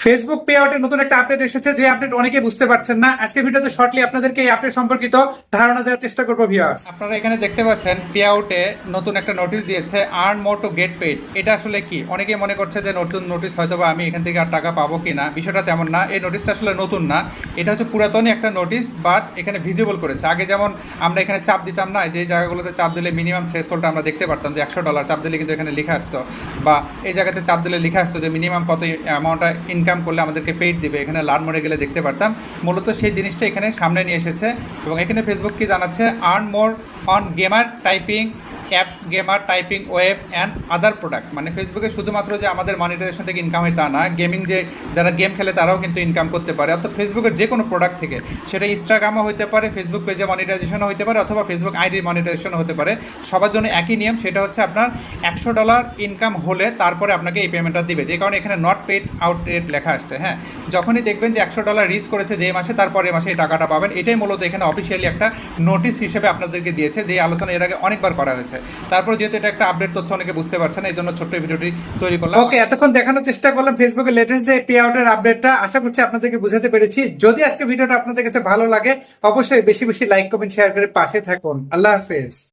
Facebook pay আউটের নতুন একটা আপডেট এসেছে, যে আপডেট অনেকে বুঝতে পারছেন না। আজকে ভিডিওতে শর্টলি আপনাদেরকে এই আপডেট সম্পর্কিত ধারণা দেওয়ার চেষ্টা করবো ভিউয়ার্স। আপনারা এখানে দেখতে পাচ্ছেন পে আউটে নতুন একটা নোটিশ দিয়েছে, earn more to get paid. এটা আসলে কি, অনেকেই মনে করছে যে নতুন নোটিশ, হয়তো বা আমি এখান থেকে আর টাকা পাবো কিনা। বিষয়টা তেমন না, এই নোটিশটা আসলে নতুন না, এটা হচ্ছে পুরাতনই একটা নোটিশ, বাট এখানে ভিজিবল করেছে। আগে যেমন আমরা এখানে চাপ দিতাম না, যে জায়গাগুলোতে চাপ দিলে মিনিমাম থ্রেশহোল্ডটা আমরা দেখতে পারতাম যে $100 চাপ দিলে কিন্তু এখানে লেখা আসতো, বা এই জায়গাতে চাপ দিলে লেখা আসতো যে মিনিমাম কত অ্যামাউন্টটা ইনকাম করলে আমাদেরকে পেইড দিবে। এখানে লার্ন মোডে গেলে দেখতে পারতাম। মূলত সেই জিনিসটা এখানে সামনে নিয়ে এসেছে, এবং এখানে ফেসবুক কি জানাচ্ছে, earn more on gamer typing app, gamer typing web and other product. মানে ফেসবুকে শুধুমাত্র যে আমাদের মনিটাইজেশন থেকে ইনকাম হয় তা না, গেমিং যে যারা গেম খেলে তারাও কিন্তু ইনকাম করতে পারে। অর্থাৎ ফেসবুকের যে কোনো প্রোডাক্ট থেকে, সেটা ইনস্টাগ্রামও হতে পারে, ফেসবুক পেজে মনিটাইজেশনও হতে পারে, অথবা ফেসবুক আইডির মনিটাইজেশনও হতে পারে। সবার জন্য একই নিয়ম, সেটা হচ্ছে আপনার $100 ইনকাম হলে তারপরে আপনাকে এই পেমেন্টটা দিবে। যে কারণে এখানে নট পেড আউট রেট লেখা আসছে। হ্যাঁ, যখনই দেখবেন যে $100 রিচ করেছে যে মাসে, তারপরে মাসে এই টাকাটা পাবেন। এটাই মূলত এখানে অফিসিয়ালি একটা নোটিশ হিসেবে আপনাদেরকে দিয়েছে, যে আলোচনা এর আগে অনেকবার করা হয়েছে। তারপর যেহেতু এটা একটা আপডেট তথ্য অনেকে বুঝতে পারছেন, এই জন্য ছোট্ট ভিডিওটি তৈরি করলাম। ওকে, এতক্ষণ দেখানোর চেষ্টা করলাম ফেসবুকের লেটেস্ট যে পে আউটের আপডেটটা। আশা করছি আপনাদেরকে বুঝাতে পেরেছি। যদি আজকে ভিডিওটা আপনাদের কাছে ভালো লাগে, অবশ্যই বেশি বেশি লাইক কমেন্ট শেয়ার করে পাশে থাকুন। আল্লাহ হাফেজ।